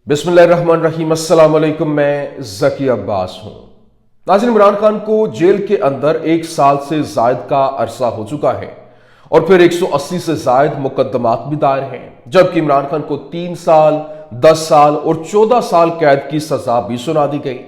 बिस्मिल्लाहिर्रहमानिर्रहीम, अस्सलाम वालेकुम। मैं ज़की अब्बास हूं। नाज़रीन, इमरान खान को जेल के अंदर 1 साल से जायद का अरसा हो चुका है और फिर 180 से जायद मुकदमात भी दायर हैं, जबकि इमरान खान को 3 साल, 10 साल और 14 साल कैद की सजा भी सुना दी गई।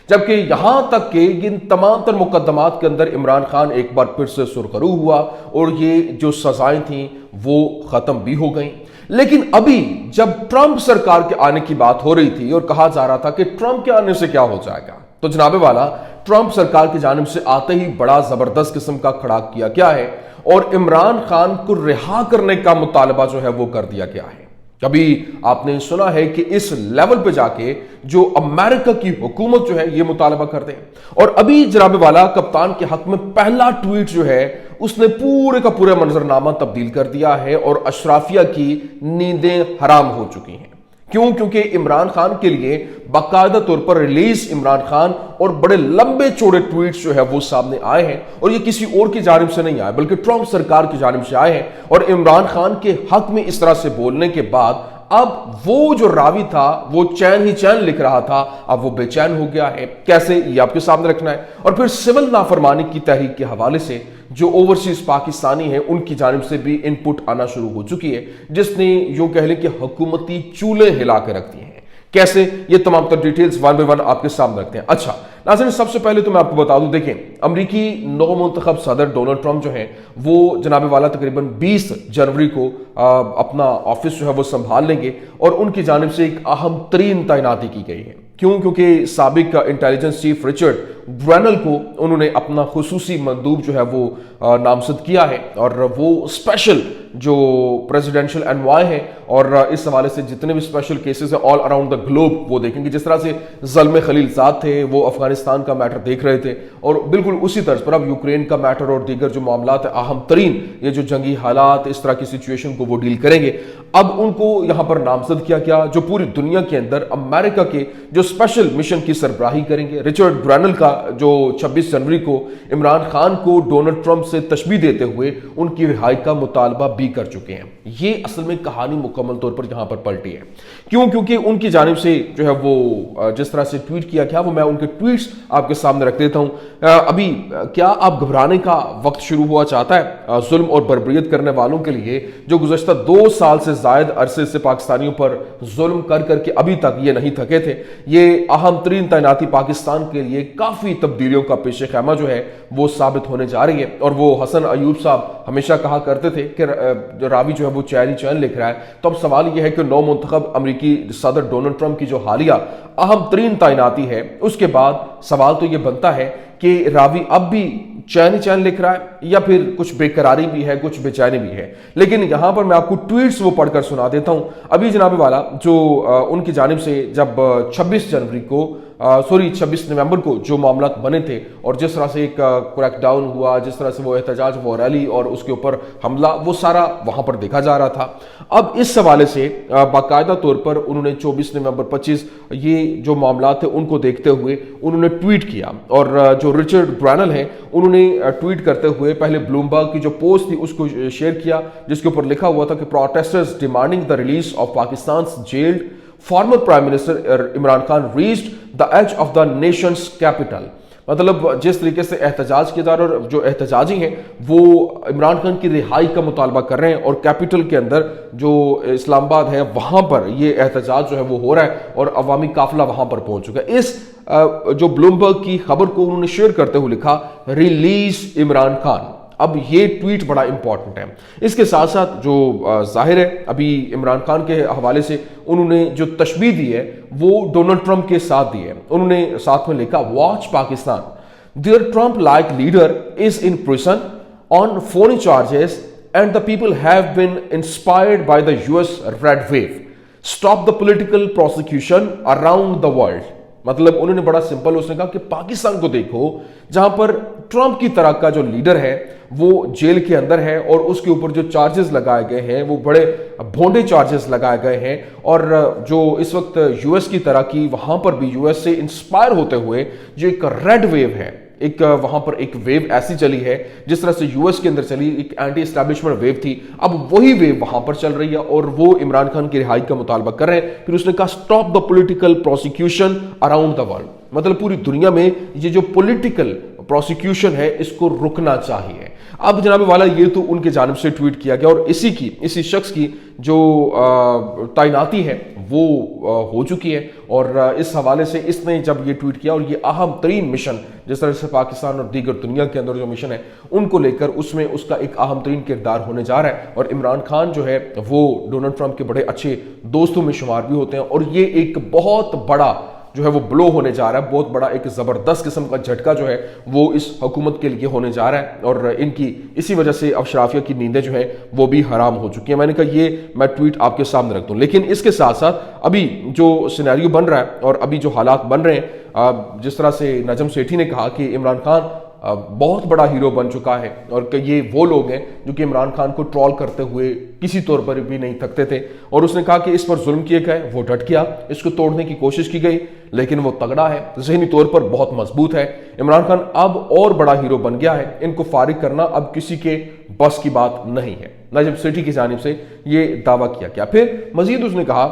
जबकि यहां तक कि इन तमाम तर मुकदमात के अंदर इमरान खान एक बार फिर से सुरखरू हुआ और ये जो सजाएं थी वो खत्म भी हो गई। लेकिन अभी जब ट्रंप सरकार के आने की बात हो रही थी और कहा जा रहा था कि ट्रंप के आने से क्या हो जाएगा, तो जनाबे वाला ट्रंप सरकार की जानिब से आते ही बड़ा जबरदस्त किस्म का खड़ा किया गया है और इमरान खान को रिहा करने का मुतालबा जो है वो कर दिया गया है। कभी आपने सुना है कि इस लेवल पे जाके जो अमेरिका की हुकूमत जो है ये मुतालबा कर दे। और अभी जनाबे वाला कप्तान के हक में पहला ट्वीट जो है उसने पूरे का पूरा मंजरनामा तब्दील कर दिया है और अशराफिया की नींदें हराम हो चुकी हैं। क्यों? क्योंकि इमरान खान के लिए बाकायदा तौर पर रिलीज इमरान खान और बड़े लंबे चौड़े ट्वीट्स जो है वो सामने आए हैं और ये किसी और की जानिब से नहीं आए बल्कि ट्रंप सरकार की जानिब से आए हैं। और इमरान खान के हक में इस तरह से बोलने के बाद अब वो जो रावी था वो चैन ही चैन लिख रहा था, अब वो बेचैन हो गया है। कैसे, ये आपके सामने रखना है। और फिर सिविल नाफरमानी की तहरीक के हवाले से जो ओवरसीज पाकिस्तानी है उनकी जानिब से भी इनपुट आना शुरू हो चुकी है, जिसने यूं कह लें कि हुकूमती चूल्हे हिला के रख दिए हैं। कैसे, ये तमाम तर डिटेल्स वन बाय वन आपके सामने रखते हैं। अच्छा नाज़रीन, सबसे पहले तो मैं आपको बता दूं, देखें अमरीकी नौमुंतखब सदर डोनाल्ड ट्रंप जो है वो जनाबे वाला तकरीबन 20 जनवरी को अपना ऑफिस जो है वो संभाल लेंगे और उनकी जानिब से एक अहम तरीन तैनाती की गई है। क्यों? क्योंकि साबिक इंटेलिजेंस चीफ रिचर्ड ग्रैनल को उन्होंने अपना खुसूसी मंदूब जो है वो नामजद किया है और वो स्पेशल जो प्रेसिडेंशियल एनवाय है और इस हवाले से जितने भी स्पेशल केसेस है ऑल अराउंड द ग्लोब वो देखेंगे। जिस तरह से ज़ल्मे खलीलजाद थे वो अफगानिस्तान का मैटर देख रहे थे और बिल्कुल उसी तर्ज पर अब यूक्रेन का मैटर और दीगर जो मामलात है अहम तरीन ये जो जंगी हालात इस तरह की सिचुएशन को वो डील करेंगे। अब उनको यहां पर नामजद किया गया जो पूरी दुनिया के अंदर अमेरिका के जो स्पेशल मिशन की सरबराही करेंगे। रिचर्ड ग्रैनल का जो 26 जनवरी को इमरान खान को डोनाल्ड ट्रंप से तशबीह देते हुए उनकी रिहाई का मुतालबा भी कर चुके हैं। ये असल में कहानी मुकम्मल तौर पर यहां पर पलटी है। क्यों? क्योंकि उनकी जानिब से जो है वो जिस तरह से ट्वीट किया गया वो मैं उनके ट्वीट्स आपके सामने रख देता हूं। अभी क्या आप घबराने का वक्त शुरू हुआ चाहता है जुल्म और बर्बरियत करने वालों के लिए जो गुज़श्ता 2 साल से जायद अरसे से पाकिस्तानियों पर जुल्म कर करके अभी तक ये नहीं थके थे। ये अहम तरीन तैनाती पाकिस्तान के लिए काफी तब्दीलियों का पेश खैमा जो है वो साबित होने जा रही है। और वो हसन अयूब साहब हमेशा कहा करते थे कि जो रावी जो है वो चैन ही चैन लिख रहा है। तो अब सवाल यह है कि नौ मुंतखब अमरीकी सदर डोनाल्ड ट्रंप की जो हालिया अहम तरीन तैनाती है उसके बाद सवाल तो यह बनता है कि रावी अब भी चैन ही चैन लिख रहा है या फिर कुछ बेकरारी भी है, कुछ बेचैनी भी है। लेकिन यहां पर मैं आपको ट्वीट्स वो पढ़कर सुना देता हूं। अभी जनाबे वाला जो उनकी जानिब से जब 26 जनवरी को 26 नवंबर को जो मामला बने थे और जिस तरह से एक क्रैकडाउन हुआ, जिस तरह से वो एहतजाज वो रैली और उसके ऊपर हमला वो सारा वहां पर देखा जा रहा था। अब इस हवाले से बाकायदा तौर पर उन्होंने 24 नवंबर 25 ये जो मामला थे उनको देखते हुए उन्होंने ट्वीट किया और जो रिचर्ड ग्रैनल है उन्होंने ट्वीट करते हुए पहले ब्लूमबर्ग की जो पोस्ट थी उसको शेयर किया जिसके ऊपर लिखा हुआ था कि protesters demanding the release of Pakistan's jailed former prime minister Imran Khan reached the edge of the nation's capital. मतलब जिस तरीके से एहतजाज किया जा रहा है और जो एहतजाजी हैं वो इमरान खान की रिहाई का मुतालबा कर रहे हैं और कैपिटल के अंदर जो इस्लामाबाद है वहां पर ये एहतजाज जो है वो हो रहा है और अवामी काफिला वहां पर पहुंच चुका है। इस जो ब्लूमबर्ग की खबर को उन्होंने शेयर करते हुए लिखा रिलीज इमरान खान। अब ये ट्वीट बड़ा इंपॉर्टेंट है। इसके साथ साथ जो जाहिर है अभी इमरान खान के हवाले से उन्होंने जो तशबीह दी है वो डोनाल्ड ट्रंप के साथ दी है। उन्होंने साथ में लिखा watch Pakistan there Trump like leader is in prison on phony charges and the people have been inspired by the US red wave stop the political prosecution around the world. मतलब उन्होंने बड़ा सिंपल उसने कहा कि पाकिस्तान को देखो जहां पर ट्रंप की तरह का जो लीडर है वो जेल के अंदर है और उसके ऊपर जो चार्जेस लगाए गए हैं वो बड़े भोंडे चार्जेस लगाए गए हैं और जो इस वक्त यूएस की तरह की वहां पर भी यूएस से इंस्पायर होते हुए जो एक रेड वेव है ایک वहां पर एक वेव ऐसी चली है जिस तरह से यूएस के अंदर चली, एक एंटी एस्टैब्लिशमेंट वेव थी, अब वही वेव वहां पर चल रही है और वो इमरान खान की रिहाई का मुतालबा कर रहे हैं। फिर उसने कहा stop the political prosecution around the world, मतलब पूरी दुनिया में ये जो पॉलिटिकल प्रोसिक्यूशन है इसको रुकना चाहिए। अब जनाब वाला ये तो उनके जानिब से ट्वीट किया गया और इसी शख्स की जो तैनाती है वो हो चुकी है और इस हवाले से इसने जब ये ट्वीट किया और ये अहम तरीन मिशन जिस तरह से पाकिस्तान और दीगर दुनिया के अंदर जो मिशन है उनको लेकर उसमें उसका एक अहम तरीन किरदार होने जा रहा है। और इमरान खान जो है वो डोनाल्ड ट्रंप के बड़े अच्छे दोस्तों में शुमार भी होते हैं और ये एक बहुत बड़ा जो है वो ब्लो होने जा रहा है, बहुत बड़ा एक जबरदस्त किस्म का झटका जो है वो इस हुकूमत के लिए होने जा रहा है और इनकी इसी वजह से अशराफिया की नींदें जो है वो भी हराम हो चुकी हैं। मैंने कहा ये मैं ट्वीट आपके सामने रख दूं, लेकिन इसके साथ साथ अभी जो सिनेरियो बन रहा है और अभी जो हालात बन रहे हैं, जिस तरह से नजम सेठी ने कहा कि इमरान खान बहुत बड़ा हीरो बन चुका है और कि ये वो लोग हैं जो कि इमरान खान को ट्रॉल करते हुए किसी तौर पर भी नहीं थकते थे और उसने कहा कि इस पर जुल्म किए गए, वो डट गया, इसको तोड़ने की कोशिश की गई लेकिन वो तगड़ा है, ज़हनी तौर पर बहुत मजबूत है। इमरान खान अब और बड़ा हीरो बन गया है, इनको फारिग करना अब किसी के बस की बात नहीं है। नजम सेठी की जानिब से ये दावा किया गया। फिर मजीद उसने कहा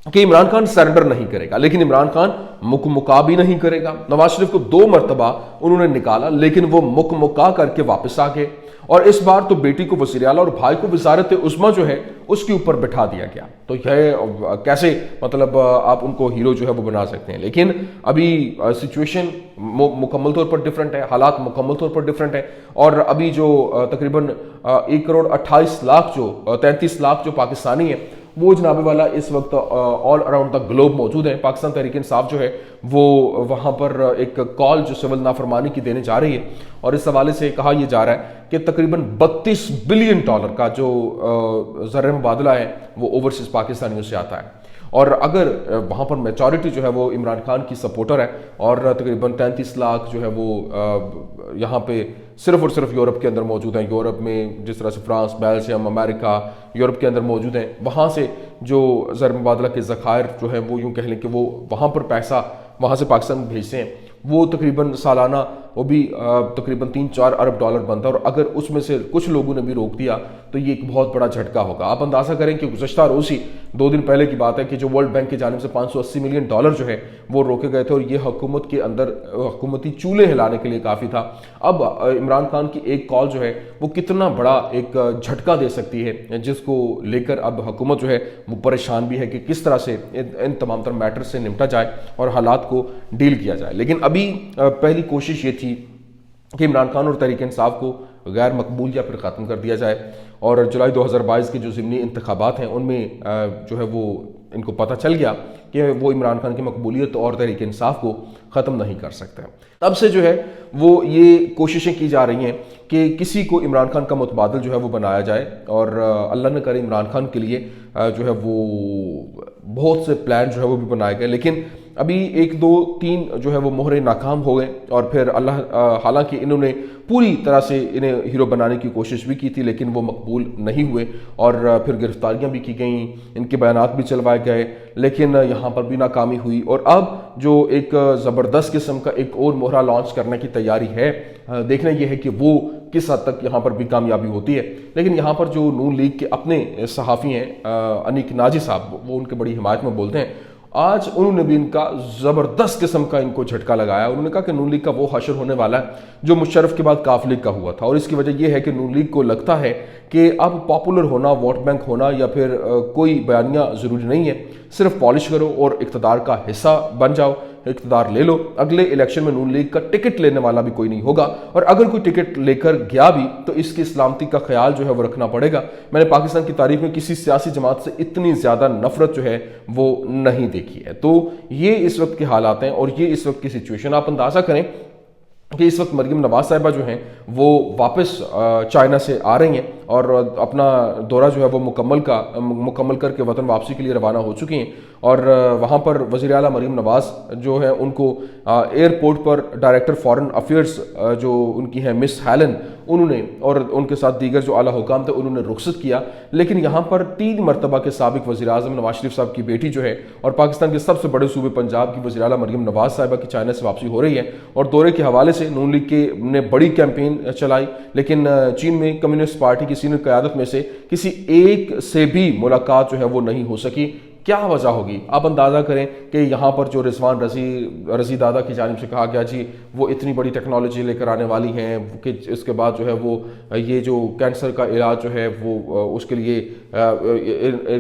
कि इमरान खान सरेंडर नहीं करेगा, लेकिन इमरान खान मुकमुका भी नहीं करेगा। नवाज शरीफ को 2 मरतबा उन्होंने निकाला लेकिन वो मुकमुका करके वापस आ गए और इस बार तो बेटी को वज़ीर आला और भाई को वज़ारत उस्मा जो है उसके ऊपर बिठा दिया गया। तो यह कैसे मतलब आप उनको हीरो जो है वो बना सकते हैं। लेकिन अभी सिचुएशन मुकम्मल तौर पर डिफरेंट है, हालात मुकम्मल तौर पर डिफरेंट है और अभी जो तकरीबन 1,28,00,000 जो 33 लाख जो पाकिस्तानी है वो जनाब वाला इस वक्त ऑल अराउंड द ग्लोब मौजूद है। पाकिस्तान तहरीक इंसाफ जो है वो वहाँ पर एक कॉल जो सिविल नाफरमानी की देने जा रही है और इस हवाले से कहा यह जा रहा है कि तकरीबन $32 बिलियन का जो ज़र मुबादला है वो ओवरसीज पाकिस्तानियों से आता है और अगर वहाँ पर मेजॉरिटी जो है वो इमरान खान की सपोर्टर है और तकरीबन 33 लाख जो है वो यहाँ पे सिर्फ और सिर्फ यूरोप के अंदर मौजूद हैं। यूरोप में जिस तरह से फ्रांस, बेल्जियम, अमेरिका यूरोप के अंदर मौजूद हैं, वहाँ से जो ज़र मुबादला के ज़खायर जो है वो यूँ कह लें कि वो वहाँ पर पैसा वहाँ से पाकिस्तान भेजते हैं, वो तकरीबन सालाना वो भी तकरीबन $3-4 अरब बनता है और अगर उसमें से कुछ लोगों ने भी रोक दिया तो ये एक बहुत बड़ा झटका होगा। आप अंदाज़ा करें कि गुज़श्ता रोज़ ही 2 दिन पहले की बात है कि जो वर्ल्ड बैंक की जानिब से $580 मिलियन जो है वो रोके गए थे और ये हुकूमत के अंदर हुकूमती चूल्हे हिलाने के लिए काफ़ी था। अब इमरान खान की एक कॉल जो है वो कितना बड़ा एक झटका दे सकती है, जिसको लेकर अब हुकूमत जो है वो परेशान भी है कि किस तरह से इन तमाम तर मैटर से निपटा जाए और हालात को डील किया जाए। लेकिन अभी पहली कोशिश ये थी कि इमरान खान और तहरीक इंसाफ को गैर मकबूल या फिर ख़त्म कर दिया जाए और जुलाई 2022 के जो ज़िमनी इंतखाबात हैं उनमें जो है वो इनको पता चल गया कि वो इमरान खान की मकबूलियत और तहरीक इंसाफ को ख़त्म नहीं कर सकते। तब से जो है वो ये कोशिशें की जा रही हैं कि किसी को इमरान खान का मुतबादिल जो है वो बनाया जाए और अल्लाह न करे इमरान खान के लिए जो है वो बहुत से प्लान जो है वो भी बनाए गए, लेकिन अभी 1, 2, 3 जो है वो मोहरे नाकाम हो गए और फिर अल्लाह हालांकि इन्होंने पूरी तरह से इन्हें हीरो बनाने की कोशिश भी की थी लेकिन वो मकबूल नहीं हुए और फिर गिरफ्तारियां भी की गईं, इनके बयानात भी चलवाए गए लेकिन यहाँ पर भी नाकामी हुई और अब जो एक ज़बरदस्त किस्म का एक और मोहरा लॉन्च करने की तैयारी है। देखना यह है कि वो किस हद तक यहाँ पर भी कामयाबी होती है। लेकिन यहाँ पर जो नून लीग के अपने सहाफ़ी हैं अनीक नाजी साहब, वो उनके बड़ी हिमायत में बोलते हैं, आज उन्होंने भी इनका ज़बरदस्त किस्म का इनको झटका लगाया। उन्होंने कहा कि नून लीग का वो हशर होने वाला है जो मुशर्रफ के बाद काफ लीग का हुआ था और इसकी वजह यह है कि नून लीग को लगता है कि अब पॉपुलर होना, वोट बैंक होना या फिर कोई बयानिया ज़रूरी नहीं है, सिर्फ पॉलिश करो और इक़्तिदार का हिस्सा बन जाओ, इक़्तिदार ले लो। अगले इलेक्शन में नून लीग का टिकट लेने वाला भी कोई नहीं होगा और अगर कोई टिकट लेकर गया भी तो इसकी सलामती का ख्याल जो है वो रखना पड़ेगा। मैंने पाकिस्तान की तारीख में किसी सियासी जमात से इतनी ज़्यादा नफरत जो है वो नहीं देखी है। तो ये इस वक्त के हालात हैं और ये इस वक्त की सिचुएशन। आप अंदाज़ा करें कि इस वक्त मरियम नवाज साहिबा जो हैं वो वापस चाइना से आ रही हैं اور اپنا دورہ جو ہے وہ مکمل کر کے وطن واپسی کے لیے روانہ ہو چکی ہیں، اور وہاں پر وزیر اعلیٰ مریم نواز جو ہے ان کو ایئرپورٹ پر ڈائریکٹر فارن افیئرز جو ان کی ہیں مس ہیلن، انہوں نے اور ان کے ساتھ دیگر جو اعلیٰ حکام تھے انہوں نے رخصت کیا. لیکن یہاں پر 3 مرتبہ کے سابق وزیر اعظم نواز شریف صاحب کی بیٹی جو ہے اور پاکستان کے سب سے بڑے صوبے پنجاب کی وزیر اعلیٰ مریم نواز صاحبہ کی چائنا سے واپسی ہو رہی ہے، اور دورے کے حوالے سے نون لیگ نے بڑی کیمپین چلائی، لیکن چین میں کمیونسٹ پارٹی کی سینئر قیادت میں سے کسی ایک سے بھی ملاقات جو ہے وہ نہیں ہو سکی. کیا وجہ ہوگی؟ آپ اندازہ کریں کہ یہاں پر جو رضوان رضی دادا کی جانب سے کہا گیا جی وہ اتنی بڑی ٹیکنالوجی لے کر آنے والی ہیں کہ اس کے بعد جو ہے وہ یہ جو کینسر کا علاج جو ہے وہ اس کے لیے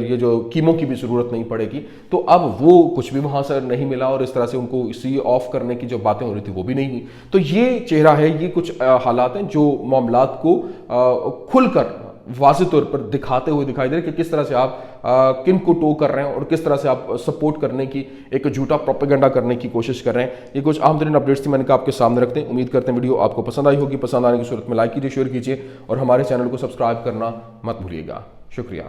یہ جو کیمو کی بھی ضرورت نہیں پڑے گی، تو اب وہ کچھ بھی وہاں سے نہیں ملا، اور اس طرح سے ان کو اسی آف کرنے کی جو باتیں ہو رہی تھی وہ بھی نہیں ہوئی. تو یہ چہرہ ہے، یہ کچھ حالات ہیں جو معاملات کو کھل کر واضح طور پر دکھاتے ہوئے دکھائی دے رہے کہ کس طرح سے آپ کن کو ٹو کر رہے ہیں اور کس طرح سے آپ سپورٹ کرنے کی ایک جھوٹا پروپیگنڈا کرنے کی کوشش کر رہے ہیں. یہ کچھ اہم ترین اپڈیٹس تھی، میں نے کہا آپ کے سامنے رکھتے ہیں. امید کرتے ہیں ویڈیو آپ کو پسند آئی ہوگی. پسند آنے کی صورت میں لائک کیجیے، شیئر کیجیے اور ہمارے چینل کو سبسکرائب کرنا مت بھولیے گا. شکریہ.